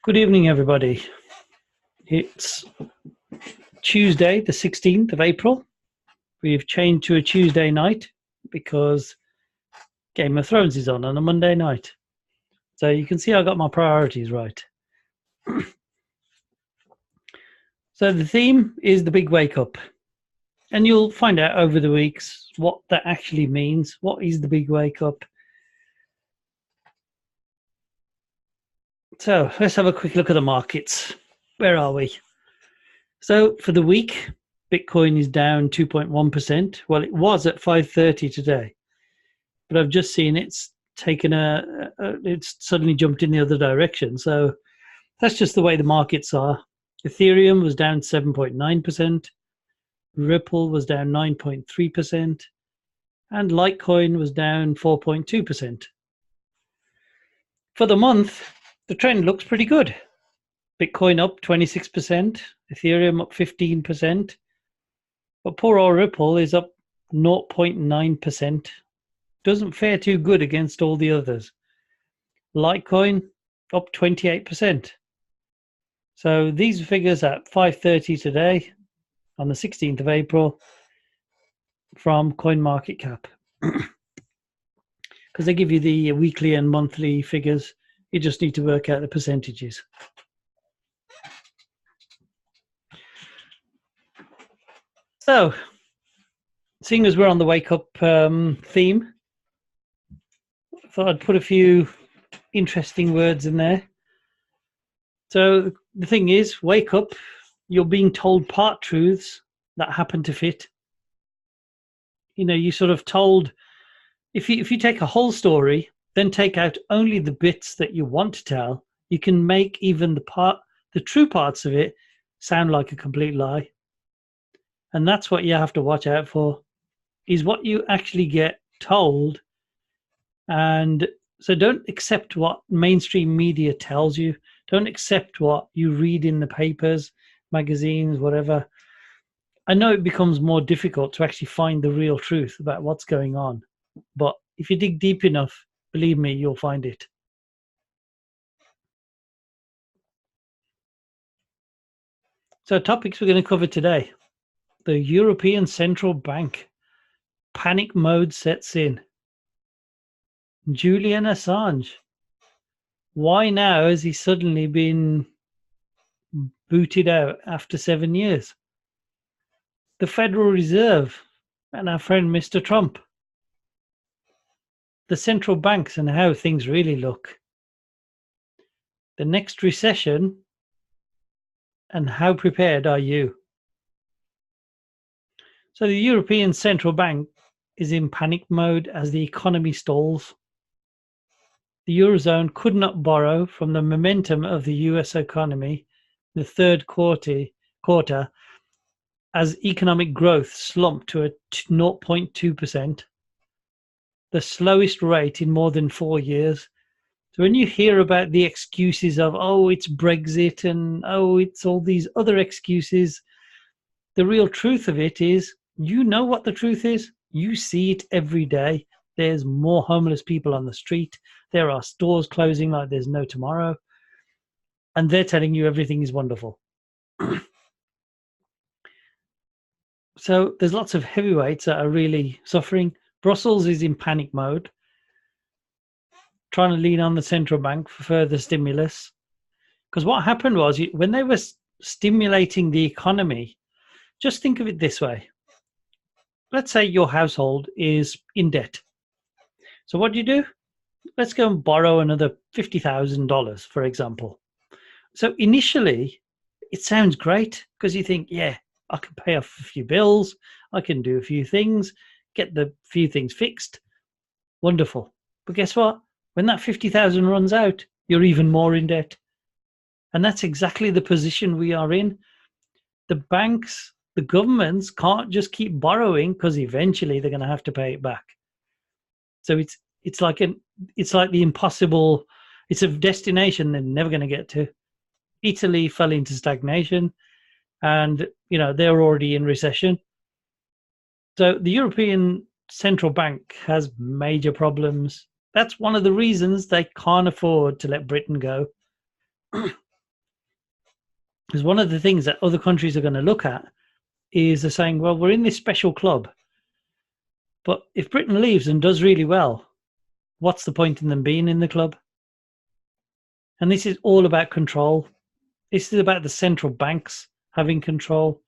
Good evening, everybody. It's Tuesday, the 16th of April. We've changed to a Tuesday night because Game of Thrones is on a Monday night. So you can see I got my priorities right. So the theme is the big wake up. And you'll find out over the weeks what that actually means. What is the big wake up? So let's have a quick look at the markets. Where are we? So for the week, Bitcoin is down 2.1%. Well, it was at 530 today, but I've just seen it's taken it's suddenly jumped in the other direction. So that's just the way the markets are. Ethereum was down 7.9%. Ripple was down 9.3%. And Litecoin was down 4.2%. For the month, the trend looks pretty good. Bitcoin up 26%, Ethereum up 15%, but poor old Ripple is up 0.9%. Doesn't fare too good against all the others. Litecoin up 28%. So these figures at 5:30 today, on the 16th of April, from CoinMarketCap. Because they give you the weekly and monthly figures, you just need to work out the percentages. So, seeing as we're on the wake up theme, I thought I'd put a few interesting words in there. So the thing is, wake up, you're being told part truths that happen to fit. You know, you sort of told, if you take a whole story, then take out only the bits that you want to tell, you can make even the true parts of it sound like a complete lie. And that's what you have to watch out for, is what you actually get told. And so don't accept what mainstream media tells you. Don't accept what you read in the papers, magazines, whatever. I know it becomes more difficult to actually find the real truth about what's going on. But if you dig deep enough, believe me, you'll find it. So topics we're going to cover today. The European Central Bank. Panic mode sets in. Julian Assange. Why now has he suddenly been booted out after 7 years? The Federal Reserve and our friend Mr. Trump. The central banks and how things really look. The next recession and how prepared are you? So the European Central Bank is in panic mode as the economy stalls. The Eurozone could not borrow from the momentum of the US economy the third quarter as economic growth slumped to a 0.2%, the slowest rate in more than 4 years. So when you hear about the excuses of, oh, it's Brexit and, oh, it's all these other excuses, the real truth of it is, you know what the truth is. You see it every day. There's more homeless people on the street. There are stores closing like there's no tomorrow. And they're telling you everything is wonderful. So there's lots of heavyweights that are really suffering. Brussels is in panic mode, trying to lean on the central bank for further stimulus. Because what happened was, when they were stimulating the economy, just think of it this way. Let's say your household is in debt. So what do? Let's go and borrow another $50,000, for example. So initially, it sounds great because you think, yeah, I can pay off a few bills, I can do a few things, get the few things fixed. Wonderful. But guess what? When that 50,000 runs out, you're even more in debt. And that's exactly the position we are in. The banks, the governments can't just keep borrowing because eventually they're going to have to pay it back. So it's like the impossible. It's a destination they're never going to get to. Italy fell into stagnation, and they're already in recession. So the European Central Bank has major problems. That's one of the reasons they can't afford to let Britain go. Because one of the things that other countries are going to look at is they're saying, well, we're in this special club, but if Britain leaves and does really well, what's the point in them being in the club? And this is all about control. This is about the central banks having control.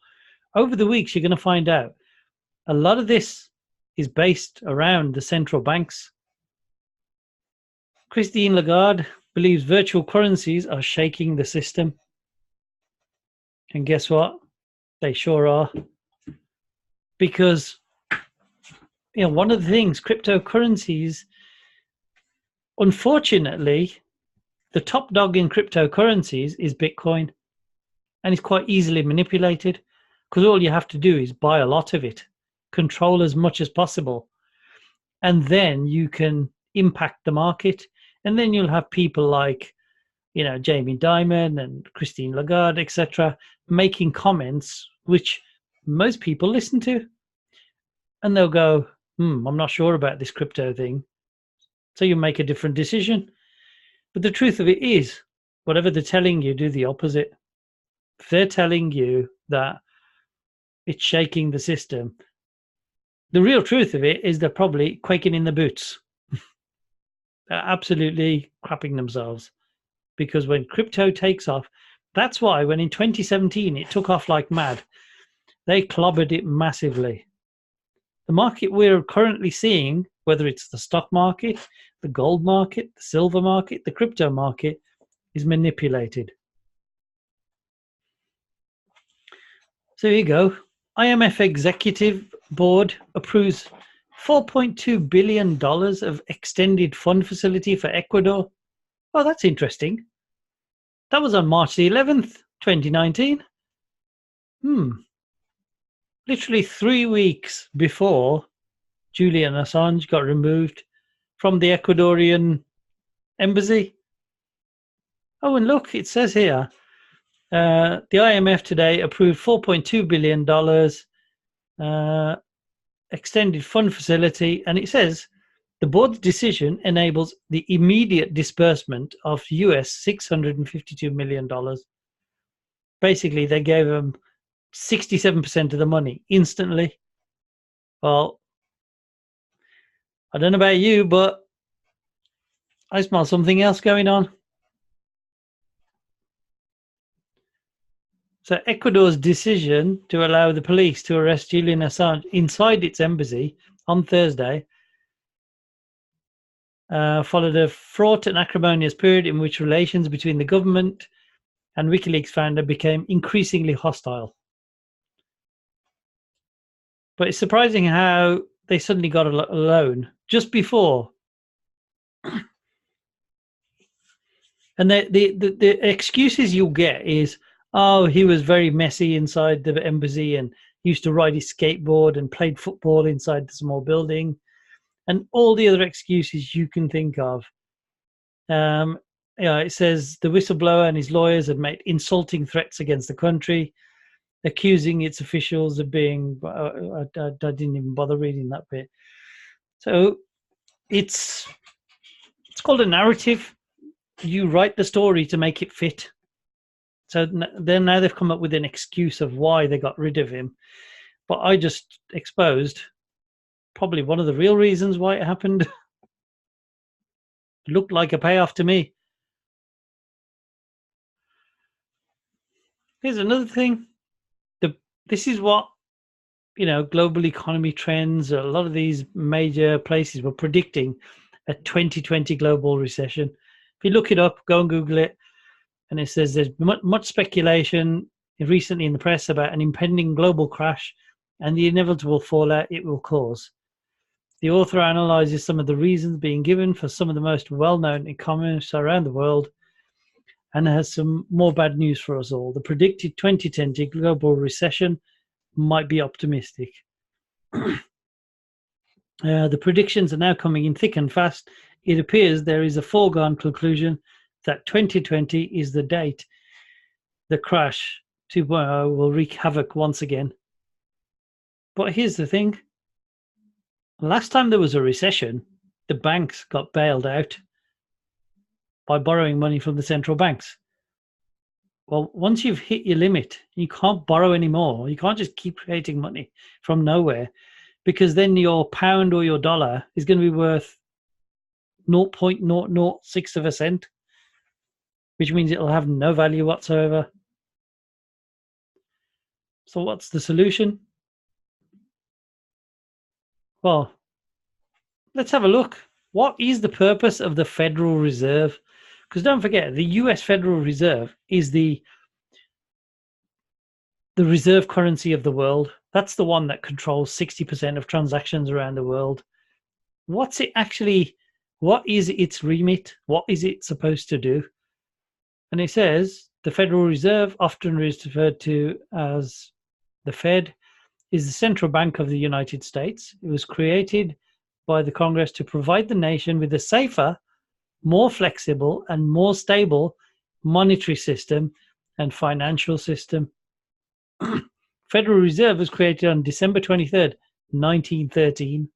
Over the weeks, you're going to find out a lot of this is based around the central banks. Christine Lagarde believes virtual currencies are shaking the system. And guess what? They sure are. Because, one of the things, cryptocurrencies, unfortunately, the top dog in cryptocurrencies is Bitcoin. And it's quite easily manipulated because all you have to do is buy a lot of it, control as much as possible, and then you can impact the market. And then you'll have people like, Jamie Dimon and Christine Lagarde, etc., making comments which most people listen to. And they'll go, I'm not sure about this crypto thing. So you make a different decision. But the truth of it is, whatever they're telling you, do the opposite. If they're telling you that it's shaking the system, the real truth of it is they're probably quaking in the boots. They're absolutely crapping themselves. Because when crypto takes off, that's why when in 2017 it took off like mad, they clobbered it massively. The market we're currently seeing, whether it's the stock market, the gold market, the silver market, the crypto market, is manipulated. So here you go. IMF Executive Board approves $4.2 billion of extended fund facility for Ecuador. Oh, that's interesting. That was on March the 11th, 2019. Literally 3 weeks before Julian Assange got removed from the Ecuadorian embassy. Oh, and look, it says here, the IMF today approved $4.2 billion extended fund facility, and it says the board's decision enables the immediate disbursement of US $652 million. Basically, they gave them 67% of the money instantly. Well, I don't know about you, but I smell something else going on. So Ecuador's decision to allow the police to arrest Julian Assange inside its embassy on Thursday followed a fraught and acrimonious period in which relations between the government and WikiLeaks founder became increasingly hostile. But it's surprising how they suddenly got a loan just before. And the excuses you'll get is, oh, he was very messy inside the embassy and used to ride his skateboard and played football inside the small building, and all the other excuses you can think of. It says the whistleblower and his lawyers had made insulting threats against the country, accusing its officials of being. I didn't even bother reading that bit. So it's called a narrative. You write the story to make it fit. So then now they've come up with an excuse of why they got rid of him. But I just exposed probably one of the real reasons why it happened. Looked like a payoff to me. Here's another thing. This is what, global economy trends, a lot of these major places were predicting a 2020 global recession. If you look it up, go and Google it. And it says there's much speculation recently in the press about an impending global crash and the inevitable fallout it will cause. The author analyzes some of the reasons being given for some of the most well-known economists around the world and has some more bad news for us all. The predicted 2020 global recession might be optimistic. The predictions are now coming in thick and fast. It appears there is a foregone conclusion that 2020 is the date the crash 2.0 will wreak havoc once again. But here's the thing. Last time there was a recession, the banks got bailed out by borrowing money from the central banks. Well, once you've hit your limit, you can't borrow anymore. You can't just keep creating money from nowhere, because then your pound or your dollar is going to be worth 0.006 of a cent, which means it'll have no value whatsoever. So what's the solution? Well, let's have a look. What is the purpose of the Federal Reserve? Because don't forget, the US Federal Reserve is the reserve currency of the world. That's the one that controls 60% of transactions around the world. What's it actually? What is its remit? What is it supposed to do? And it says the Federal Reserve, often referred to as the Fed, is the central bank of the United States. It was created by the Congress to provide the nation with a safer, more flexible, and more stable monetary system and financial system. Federal Reserve was created on December 23rd, 1913.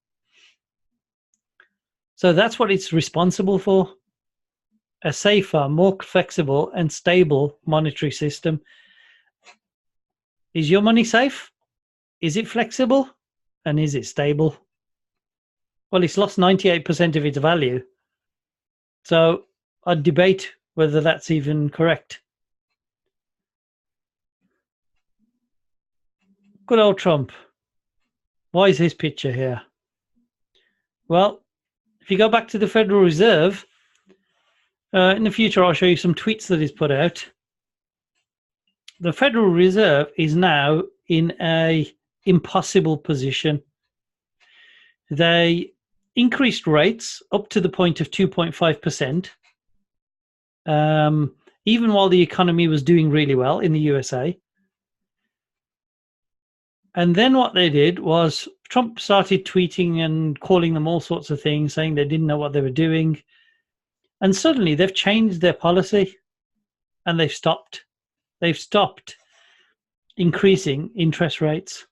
So that's what it's responsible for. A safer, more flexible, and stable monetary system. Is your money safe? Is it flexible? And is it stable? Well, it's lost 98% of its value. So I'd debate whether that's even correct. Good old Trump. Why is his picture here? Well, if you go back to the Federal Reserve, in the future I'll show you some tweets that he's put out. The Federal Reserve is now in a impossible position. They increased rates up to the point of 2.5%, even while the economy was doing really well in the USA. And then what they did was Trump started tweeting and calling them all sorts of things, saying they didn't know what they were doing. And suddenly they've changed their policy and they've stopped. They've stopped increasing interest rates.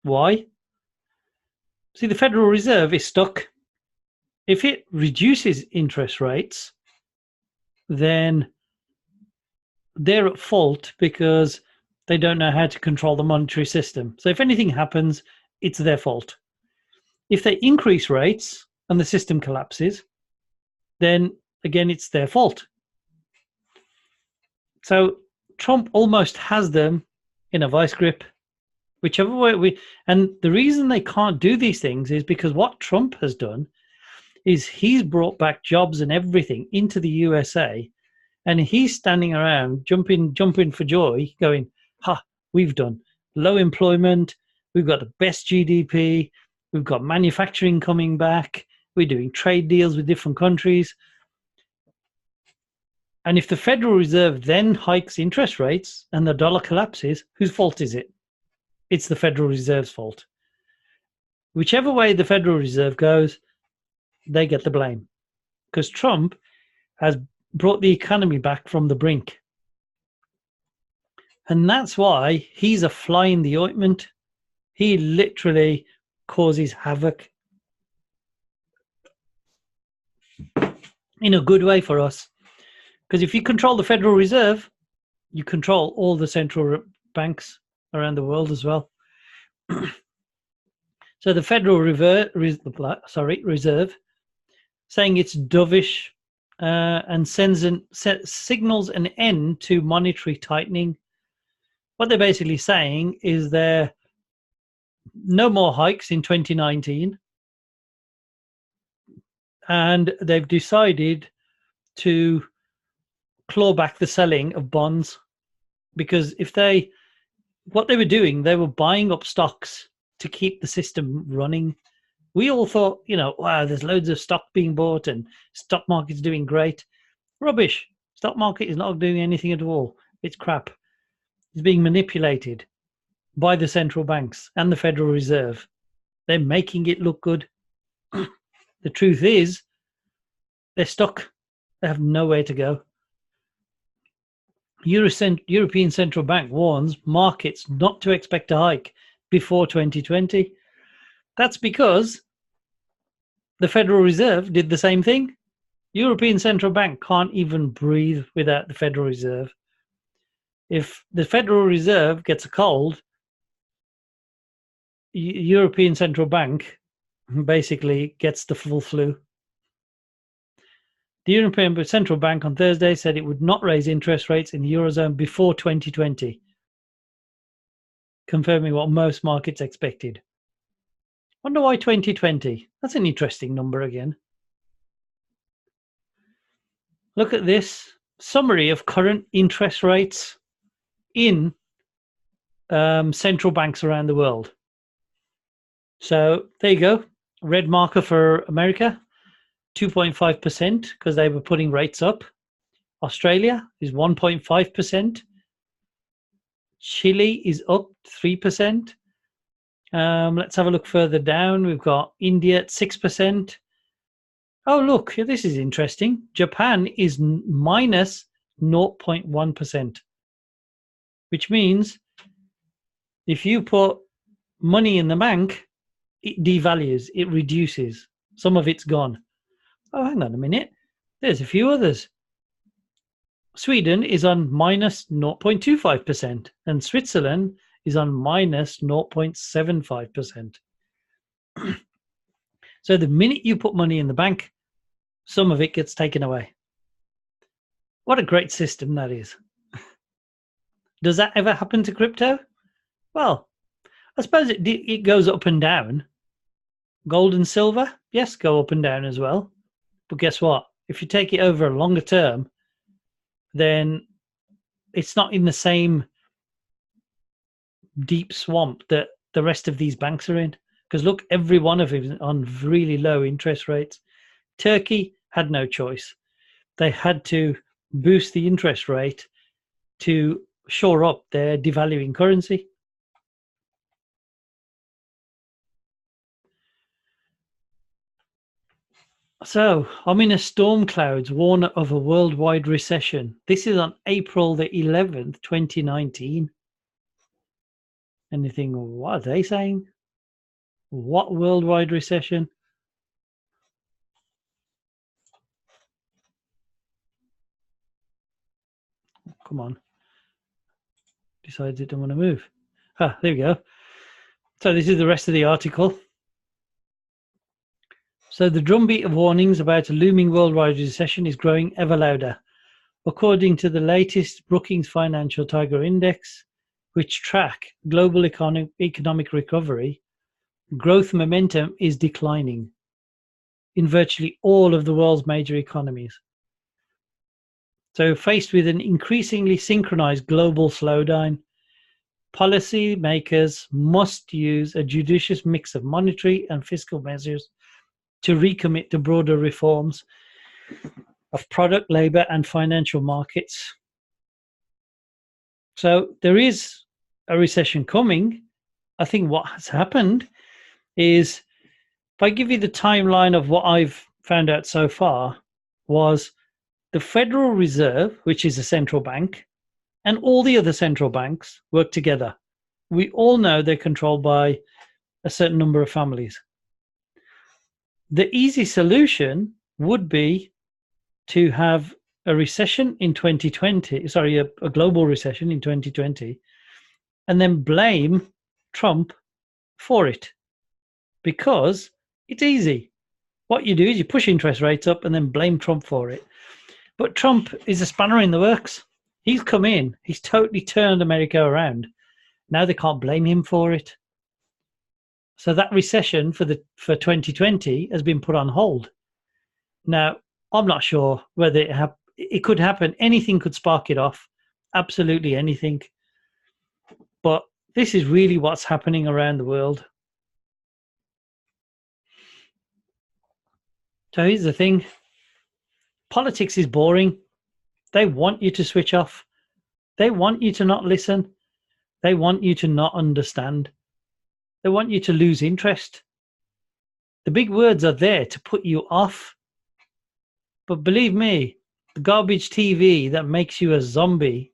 Why? See, the Federal Reserve is stuck. If it reduces interest rates, then they're at fault because they don't know how to control the monetary system. So if anything happens, it's their fault. If they increase rates and the system collapses, then again, it's their fault. So Trump almost has them in a vice grip, whichever way and the reason they can't do these things is because what Trump has done is he's brought back jobs and everything into the USA, and he's standing around jumping for joy, going, "Ha, we've done low employment, we've got the best GDP, we've got manufacturing coming back, we're doing trade deals with different countries." And if the Federal Reserve then hikes interest rates and the dollar collapses, whose fault is it? It's the Federal Reserve's fault. Whichever way the Federal Reserve goes, they get the blame, because Trump has brought the economy back from the brink. And that's why he's a fly in the ointment. He literally causes havoc in a good way for us. Because if you control the Federal Reserve, you control all the central banks around the world as well. So the Federal Reserve, saying it's dovish and signals an end to monetary tightening. What they're basically saying is there no more hikes in 2019, and they've decided to claw back the selling of bonds, because what they were doing, they were buying up stocks to keep the system running. We all thought, wow, there's loads of stock being bought and stock market's doing great. Rubbish. Stock market is not doing anything at all. It's crap. It's being manipulated by the central banks and the Federal Reserve. They're making it look good. The truth is, they're stuck. They have nowhere to go. European Central Bank warns markets not to expect a hike before 2020. That's because the Federal Reserve did the same thing. European Central Bank can't even breathe without the Federal Reserve. If the Federal Reserve gets a cold, European Central Bank basically gets the full flu. The European Central Bank on Thursday said it would not raise interest rates in the Eurozone before 2020, confirming what most markets expected. Wonder why 2020? That's an interesting number again. Look at this summary of current interest rates in central banks around the world. So there you go. Red marker for America, 2.5% because they were putting rates up. Australia is 1.5%. Chile is up 3%. Let's have a look further down. We've got India at 6%. Oh, look, this is interesting. Japan is minus 0.1%, which means if you put money in the bank, it devalues, it reduces. Some of it's gone. Oh, hang on a minute. There's a few others. Sweden is on minus 0.25%, and Switzerland is on minus 0.75%. So the minute you put money in the bank, some of it gets taken away. What a great system that is. Does that ever happen to crypto? Well, I suppose it goes up and down. Gold and silver, yes, go up and down as well. But guess what? If you take it over a longer term, then it's not in the same deep swamp that the rest of these banks are in. Because look, every one of them is on really low interest rates. Turkey had no choice. They had to boost the interest rate to shore up their devaluing currency. So, ominous storm clouds warn of a worldwide recession. This is on April the 11th, 2019. Anything, what are they saying? What worldwide recession? Come on. Decides it don't want to move. Ah, there we go. So this is the rest of the article. So the drumbeat of warnings about a looming worldwide recession is growing ever louder. According to the latest Brookings Financial Tiger Index, which track global economic recovery, growth momentum is declining in virtually all of the world's major economies. So faced with an increasingly synchronized global slowdown, policymakers must use a judicious mix of monetary and fiscal measures to recommit to broader reforms of product, labor, and financial markets. So there is a recession coming. I think what has happened is, if I give you the timeline of what I've found out so far, was the Federal Reserve, which is a central bank, and all the other central banks work together. We all know they're controlled by a certain number of families. The easy solution would be to have a recession in 2020, a global recession in 2020, and then blame Trump for it. Because it's easy. What you do is you push interest rates up and then blame Trump for it. But Trump is a spanner in the works. He's come in. He's totally turned America around. Now they can't blame him for it. So that recession for 2020 has been put on hold. Now, I'm not sure whether it could happen. Anything could spark it off. Absolutely anything. But this is really what's happening around the world. So here's the thing. Politics is boring. They want you to switch off. They want you to not listen. They want you to not understand. They want you to lose interest. The big words are there to put you off. But believe me, the garbage TV that makes you a zombie,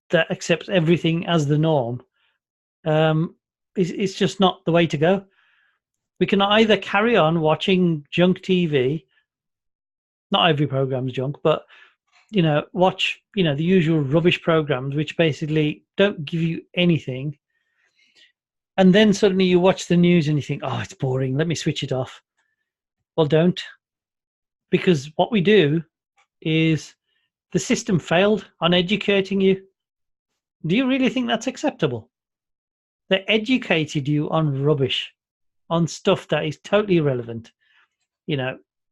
that accepts everything as the norm, is just not the way to go. We can either carry on watching junk TV. Not every program's junk, but watch, the usual rubbish programs, which basically don't give you anything. And then suddenly you watch the news and you think, oh, it's boring. Let me switch it off. Well, don't. Because what we do is the system failed on educating you. Do you really think that's acceptable? They educated you on rubbish, on stuff that is totally irrelevant.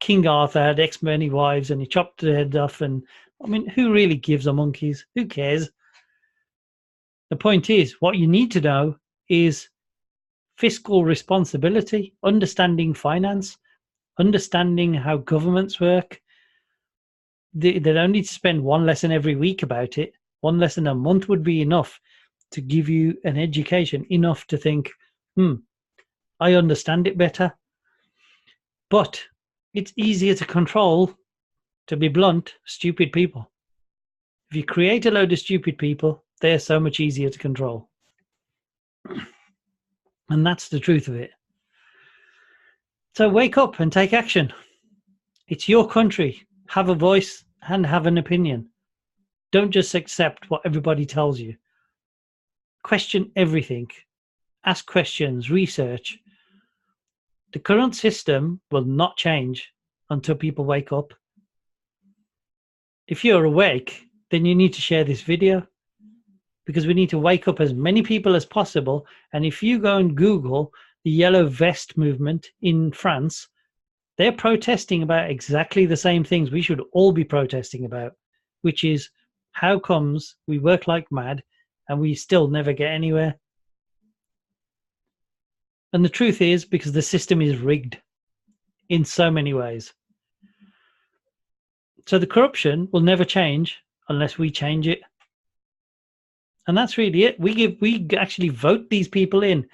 King Arthur had X many wives and he chopped their head off. And I mean, who really gives a monkeys? Who cares? The point is, what you need to know is fiscal responsibility, understanding finance, understanding how governments work. They don't need to spend one lesson every week about it. One lesson a month would be enough to give you an education, enough to think, I understand it better. But it's easier to control, to be blunt, stupid people. If you create a load of stupid people, they're so much easier to control. And that's the truth of it. So wake up and take action. It's your country. Have a voice and have an opinion. Don't just accept what everybody tells you. Question everything. Ask questions, research. The current system will not change until people wake up. If you're awake, then you need to share this video, because we need to wake up as many people as possible. And if you go and Google the yellow vest movement in France, they're protesting about exactly the same things we should all be protesting about, which is how comes we work like mad and we still never get anywhere? And the truth is because the system is rigged in so many ways. So the corruption will never change unless we change it. And that's really it. We actually vote these people in,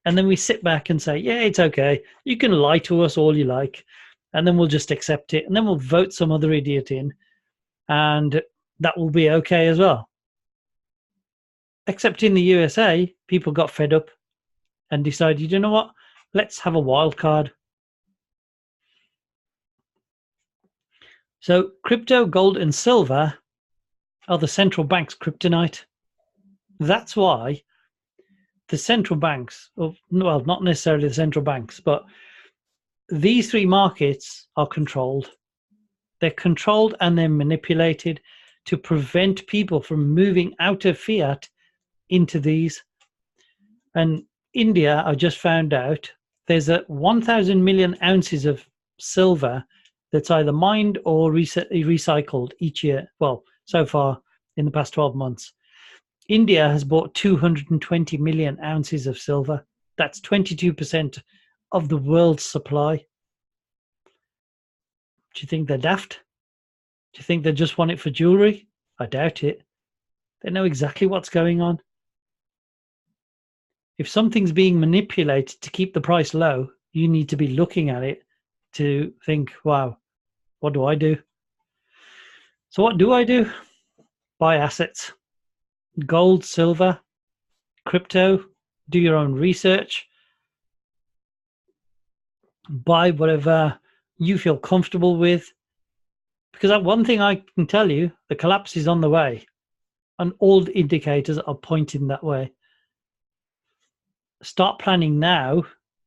and then we sit back and say, yeah, it's okay. You can lie to us all you like, and then we'll just accept it. And then we'll vote some other idiot in, and that will be okay as well. Except in the USA, people got fed up and decided, you know what? Let's have a wild card. So crypto, gold, and silver are the central bank's kryptonite. That's why the central banks, well, not necessarily the central banks, but these three markets are controlled. They're controlled and they're manipulated to prevent people from moving out of fiat into these. And India, I just found out, there's 1,000 million ounces of silver that's either mined or recycled each year. Well, so far in the past 12 months. India has bought 220 million ounces of silver. That's 22% of the world's supply. Do you think they're daft? Do you think they just want it for jewelry? I doubt it. They know exactly what's going on. If something's being manipulated to keep the price low, you need to be looking at it to think, wow, what do I do? So what do I do? Buy assets. Gold, silver, crypto, do your own research. Buy whatever you feel comfortable with. Because one thing I can tell you, the collapse is on the way. And all the indicators are pointing that way. Start planning now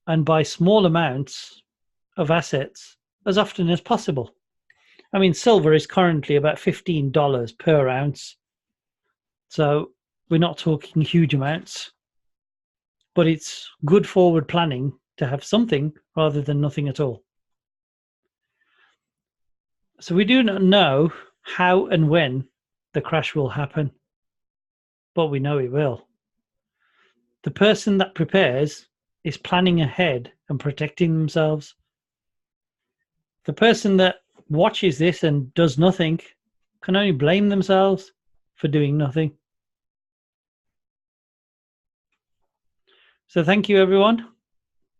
and buy small amounts of assets as often as possible. I mean, silver is currently about $15 per ounce. So we're not talking huge amounts, but it's good forward planning to have something rather than nothing at all. So we do not know how and when the crash will happen, but we know it will. The person that prepares is planning ahead and protecting themselves. The person that watches this and does nothing can only blame themselves for doing nothing. So thank you, everyone.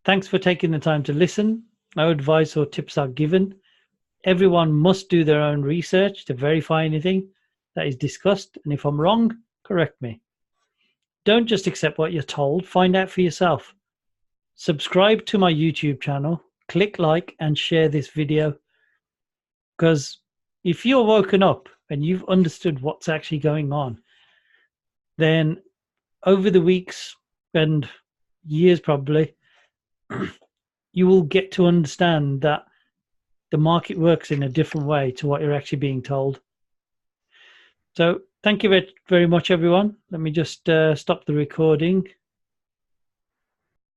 Thanks for taking the time to listen. No advice or tips are given. Everyone must do their own research to verify anything that is discussed. And if I'm wrong, correct me. Don't just accept what you're told. Find out for yourself. Subscribe to my YouTube channel. Click like and share this video. Because if you're woken up and you've understood what's actually going on, then over the weeks and years probably, you will get to understand that the market works in a different way to what you're actually being told. So thank you very much, everyone. Let me just stop the recording.